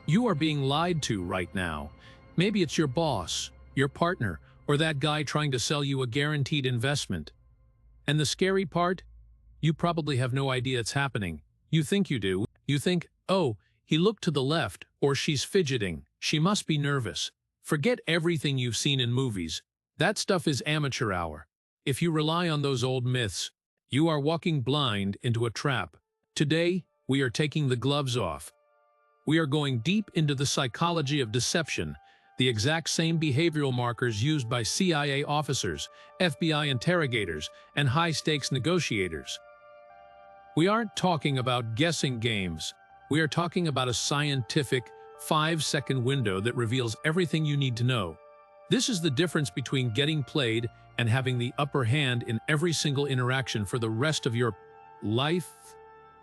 You are being lied to right now. Maybe it's your boss, your partner, or that guy trying to sell you a guaranteed investment. And the scary part? You probably have no idea it's happening. You think you do. You think, oh, he looked to the left, or she's fidgeting. She must be nervous. Forget everything you've seen in movies. That stuff is amateur hour. If you rely on those old myths, you are walking blind into a trap. Today, we are taking the gloves off. We are going deep into the psychology of deception, the exact same behavioral markers used by CIA officers, FBI interrogators, and high-stakes negotiators. We aren't talking about guessing games. We are talking about a scientific, 5-second window that reveals everything you need to know. This is the difference between getting played and having the upper hand in every single interaction for the rest of your life.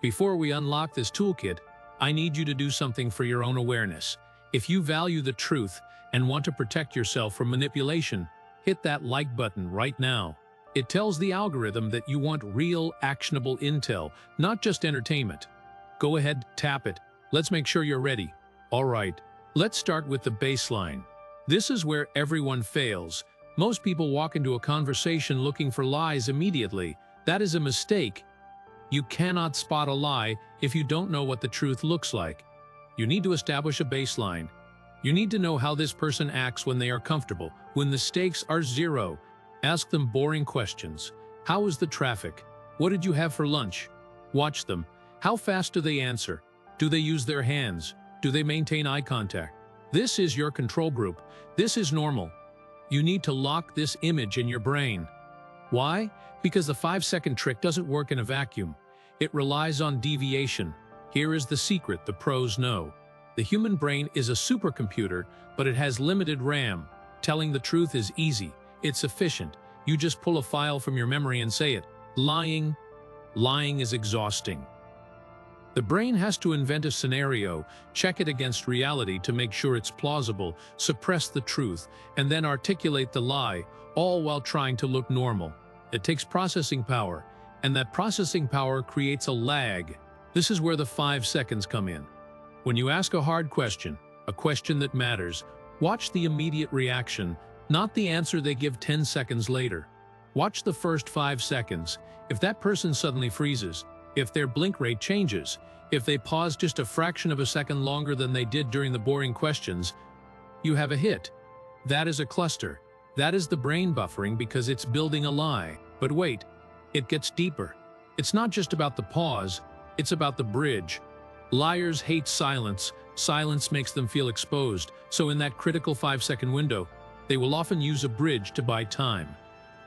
Before we unlock this toolkit, I need you to do something for your own awareness. If you value the truth and want to protect yourself from manipulation, hit that like button right now. It tells the algorithm that you want real, actionable intel, not just entertainment. Go ahead, tap it. Let's make sure you're ready. All right, let's start with the baseline. This is where everyone fails. Most people walk into a conversation looking for lies immediately. That is a mistake. You cannot spot a lie if you don't know what the truth looks like. You need to establish a baseline. You need to know how this person acts when they are comfortable, when the stakes are zero. Ask them boring questions. How is the traffic? What did you have for lunch? Watch them. How fast do they answer? Do they use their hands? Do they maintain eye contact? This is your control group. This is normal. You need to lock this image in your brain. Why? Because the 5-second trick doesn't work in a vacuum. It relies on deviation. Here is the secret the pros know. The human brain is a supercomputer, but it has limited RAM. Telling the truth is easy. It's efficient. You just pull a file from your memory and say it. Lying is exhausting. The brain has to invent a scenario, check it against reality to make sure it's plausible, suppress the truth, and then articulate the lie, all while trying to look normal. It takes processing power, and that processing power creates a lag. This is where the 5 seconds come in. When you ask a hard question, a question that matters, watch the immediate reaction, not the answer they give 10 seconds later. Watch the first 5 seconds. If that person suddenly freezes, if their blink rate changes, if they pause just a fraction of a second longer than they did during the boring questions, you have a hit. That is a cluster. That is the brain buffering because it's building a lie. But wait, it gets deeper. It's not just about the pause, it's about the bridge. Liars hate silence. Silence makes them feel exposed. So in that critical 5-second window, they will often use a bridge to buy time.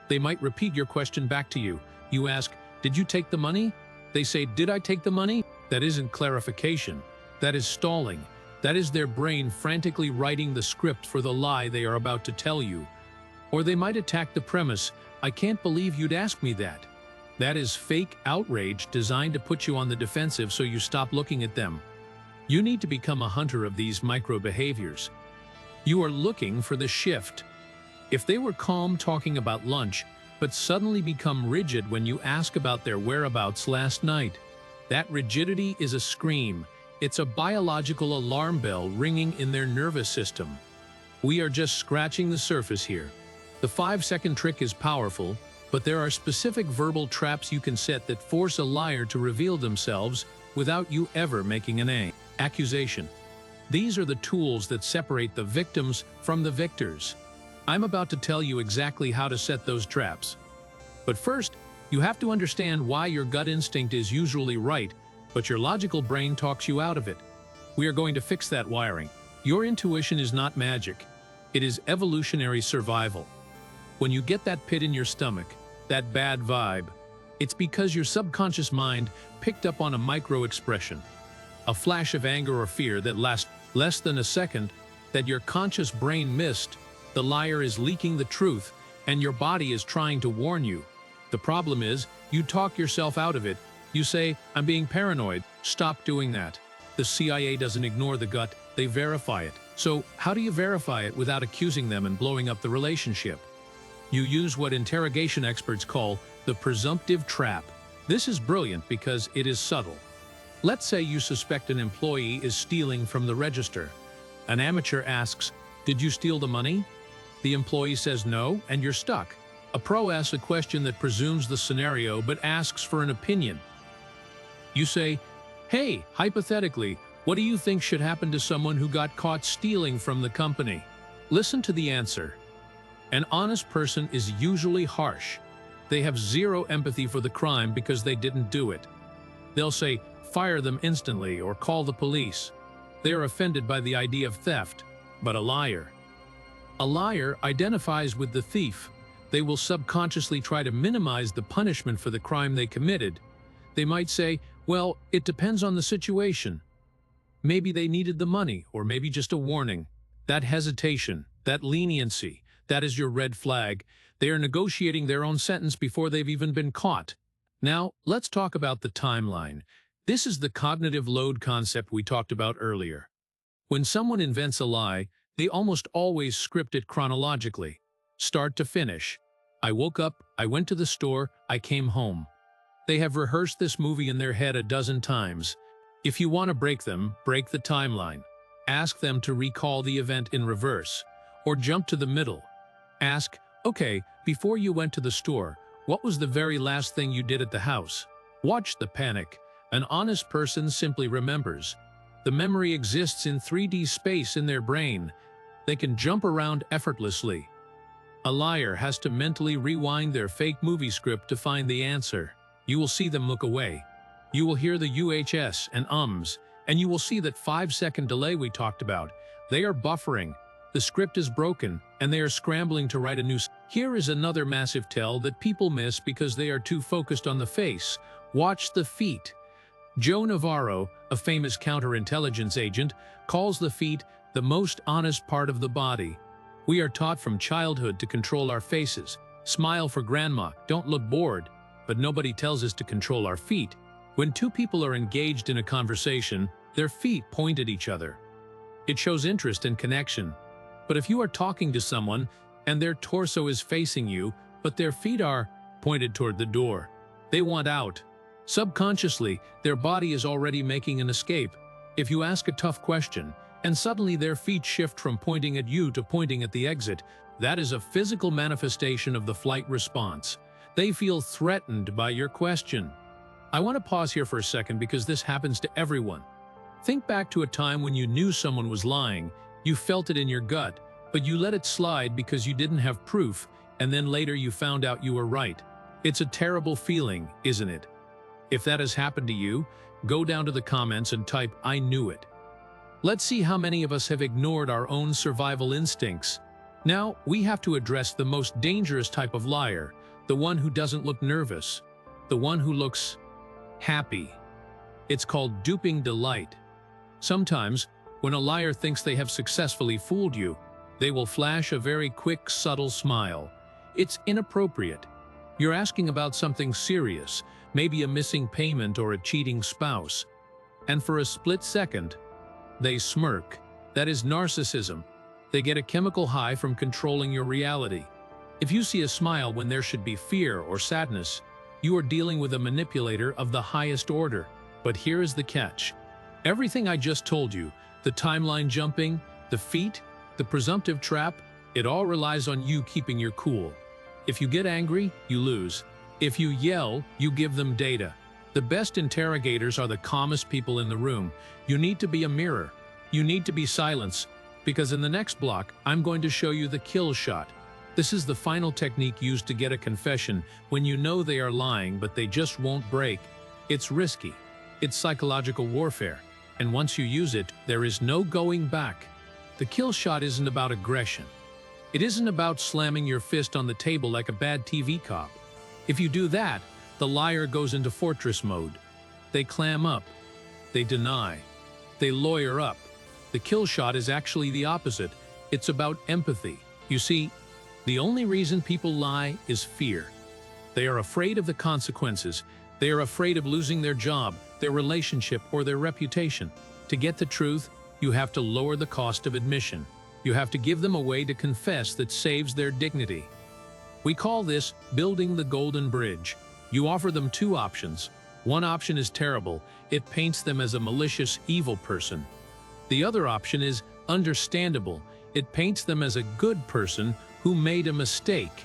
They might repeat your question back to you. You ask, "Did you take the money?" They say, "Did I take the money?" That isn't clarification. That is stalling. That is their brain frantically writing the script for the lie they are about to tell you. Or they might attack the premise, "I can't believe you'd ask me that." That is fake outrage designed to put you on the defensive so you stop looking at them. You need to become a hunter of these micro-behaviors. You are looking for the shift. If they were calm talking about lunch, but suddenly become rigid when you ask about their whereabouts last night, that rigidity is a scream. It's a biological alarm bell ringing in their nervous system. We are just scratching the surface here. The 5-second trick is powerful, but there are specific verbal traps you can set that force a liar to reveal themselves without you ever making an accusation. These are the tools that separate the victims from the victors. I'm about to tell you exactly how to set those traps. But first, you have to understand why your gut instinct is usually right, but your logical brain talks you out of it. We are going to fix that wiring. Your intuition is not magic. It is evolutionary survival. When you get that pit in your stomach, that bad vibe, it's because your subconscious mind picked up on a micro-expression, a flash of anger or fear that lasts less than a second that your conscious brain missed. The liar is leaking the truth, and your body is trying to warn you. The problem is, you talk yourself out of it. You say, "I'm being paranoid." Stop doing that. The CIA doesn't ignore the gut, they verify it. So, how do you verify it without accusing them and blowing up the relationship? You use what interrogation experts call the presumptive trap. This is brilliant because it is subtle. Let's say you suspect an employee is stealing from the register. An amateur asks, "Did you steal the money?" The employee says no, and you're stuck. A pro asks a question that presumes the scenario but asks for an opinion. You say, "Hey, hypothetically, what do you think should happen to someone who got caught stealing from the company?" Listen to the answer. An honest person is usually harsh. They have zero empathy for the crime because they didn't do it. They'll say, "Fire them instantly," or "Call the police." They are offended by the idea of theft. But a liar identifies with the thief. They will subconsciously try to minimize the punishment for the crime they committed. They might say, "Well, it depends on the situation. Maybe they needed the money, or maybe just a warning." That hesitation, that leniency, that is your red flag. They are negotiating their own sentence before they've even been caught. Now, let's talk about the timeline. This is the cognitive load concept we talked about earlier. When someone invents a lie, they almost always script it chronologically, start to finish. I woke up, I went to the store, I came home. They have rehearsed this movie in their head a dozen times. If you want to break them, break the timeline. Ask them to recall the event in reverse, or jump to the middle. Ask, "Okay, before you went to the store, what was the very last thing you did at the house?" Watch the panic. An honest person simply remembers. The memory exists in 3D space in their brain. They can jump around effortlessly. A liar has to mentally rewind their fake movie script to find the answer. You will see them look away. You will hear the UHS and ums, and you will see that 5-second delay we talked about. They are buffering. The script is broken, and they are scrambling to write a new. Here is another massive tell that people miss because they are too focused on the face. Watch the feet. Joe Navarro, a famous counterintelligence agent, calls the feet the most honest part of the body. We are taught from childhood to control our faces. Smile for grandma, don't look bored. But nobody tells us to control our feet. When two people are engaged in a conversation, their feet point at each other. It shows interest and connection. But if you are talking to someone and their torso is facing you, but their feet are pointed toward the door, they want out. Subconsciously, their body is already making an escape. If you ask a tough question, and suddenly their feet shift from pointing at you to pointing at the exit, that is a physical manifestation of the flight response. They feel threatened by your question. I want to pause here for a second because this happens to everyone. Think back to a time when you knew someone was lying, you felt it in your gut, but you let it slide because you didn't have proof, and then later you found out you were right. It's a terrible feeling, isn't it? If that has happened to you, go down to the comments and type, "I knew it." Let's see how many of us have ignored our own survival instincts. Now, we have to address the most dangerous type of liar, the one who doesn't look nervous, the one who looks happy. It's called duping delight. Sometimes, when a liar thinks they have successfully fooled you, they will flash a very quick, subtle smile. It's inappropriate. You're asking about something serious, maybe a missing payment or a cheating spouse. And for a split second, they smirk. That is narcissism. They get a chemical high from controlling your reality. If you see a smile when there should be fear or sadness, you are dealing with a manipulator of the highest order. But here is the catch. Everything I just told you, the timeline jumping, the feet, the presumptive trap, it all relies on you keeping your cool. If you get angry, you lose. If you yell, you give them data. The best interrogators are the calmest people in the room. You need to be a mirror. You need to be silence, because in the next block, I'm going to show you the kill shot. This is the final technique used to get a confession when you know they are lying but they just won't break. It's risky. It's psychological warfare. And once you use it, there is no going back. The kill shot isn't about aggression. It isn't about slamming your fist on the table like a bad TV cop. If you do that, the liar goes into fortress mode. They clam up. They deny. They lawyer up. The kill shot is actually the opposite. It's about empathy. You see, the only reason people lie is fear. They are afraid of the consequences. They are afraid of losing their job, their relationship, or their reputation. To get the truth, you have to lower the cost of admission. You have to give them a way to confess that saves their dignity. We call this building the golden bridge. You offer them two options. One option is terrible. It paints them as a malicious, evil person. The other option is understandable. It paints them as a good person who made a mistake.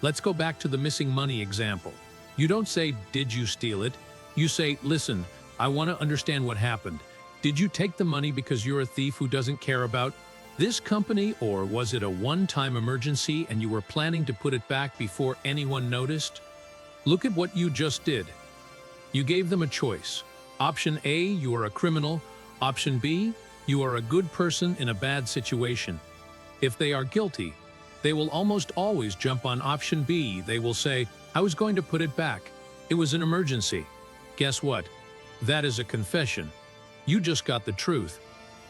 Let's go back to the missing money example. You don't say, "Did you steal it?" You say, "Listen, I want to understand what happened. Did you take the money because you're a thief who doesn't care about this company, or was it a one-time emergency and you were planning to put it back before anyone noticed?" Look at what you just did. You gave them a choice. Option A, you are a criminal. Option B, you are a good person in a bad situation. If they are guilty, they will almost always jump on option B. They will say, "I was going to put it back. It was an emergency." Guess what? That is a confession. You just got the truth.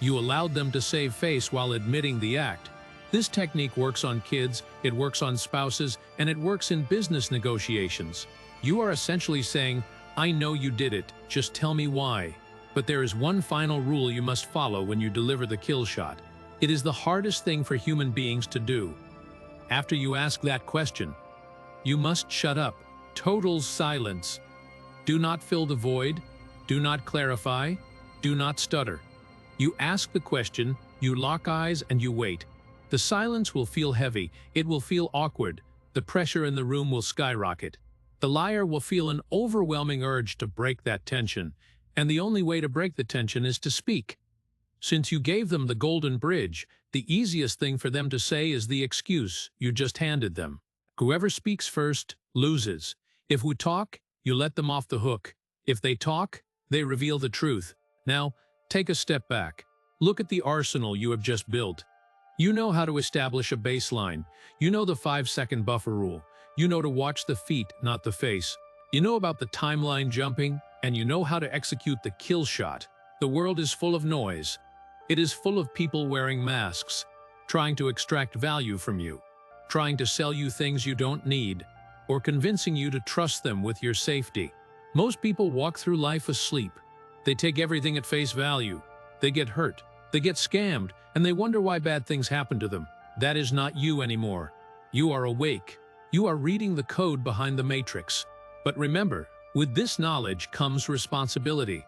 You allowed them to save face while admitting the act. This technique works on kids, it works on spouses, and it works in business negotiations. You are essentially saying, "I know you did it, just tell me why." But there is one final rule you must follow when you deliver the kill shot. It is the hardest thing for human beings to do. After you ask that question, you must shut up. Total silence. Do not fill the void. Do not clarify. Do not stutter. You ask the question, you lock eyes, and you wait. The silence will feel heavy. It will feel awkward. The pressure in the room will skyrocket. The liar will feel an overwhelming urge to break that tension, and the only way to break the tension is to speak. Since you gave them the golden bridge, the easiest thing for them to say is the excuse you just handed them. Whoever speaks first loses. If we talk, you let them off the hook. If they talk, they reveal the truth. Now, take a step back. Look at the arsenal you have just built. You know how to establish a baseline. You know the 5-second buffer rule. You know to watch the feet, not the face. You know about the timeline jumping, and you know how to execute the kill shot. The world is full of noise. It is full of people wearing masks, trying to extract value from you, trying to sell you things you don't need, or convincing you to trust them with your safety. Most people walk through life asleep. They take everything at face value. They get hurt. They get scammed, and they wonder why bad things happen to them. That is not you anymore. You are awake. You are reading the code behind the matrix. But remember, with this knowledge comes responsibility.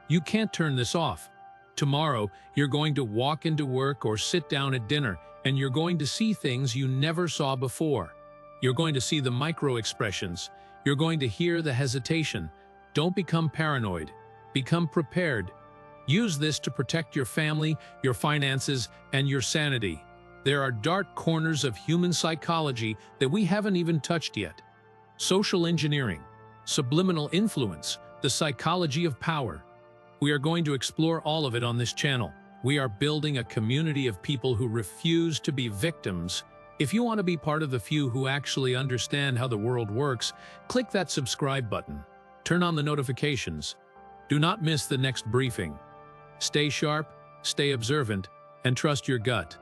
You can't turn this off. Tomorrow, you're going to walk into work or sit down at dinner, and you're going to see things you never saw before. You're going to see the micro-expressions. You're going to hear the hesitation. Don't become paranoid. Become prepared. Use this to protect your family, your finances, and your sanity. There are dark corners of human psychology that we haven't even touched yet. Social engineering, subliminal influence, the psychology of power. We are going to explore all of it on this channel. We are building a community of people who refuse to be victims. If you want to be part of the few who actually understand how the world works, click that subscribe button. Turn on the notifications. Do not miss the next briefing. Stay sharp, stay observant, and trust your gut.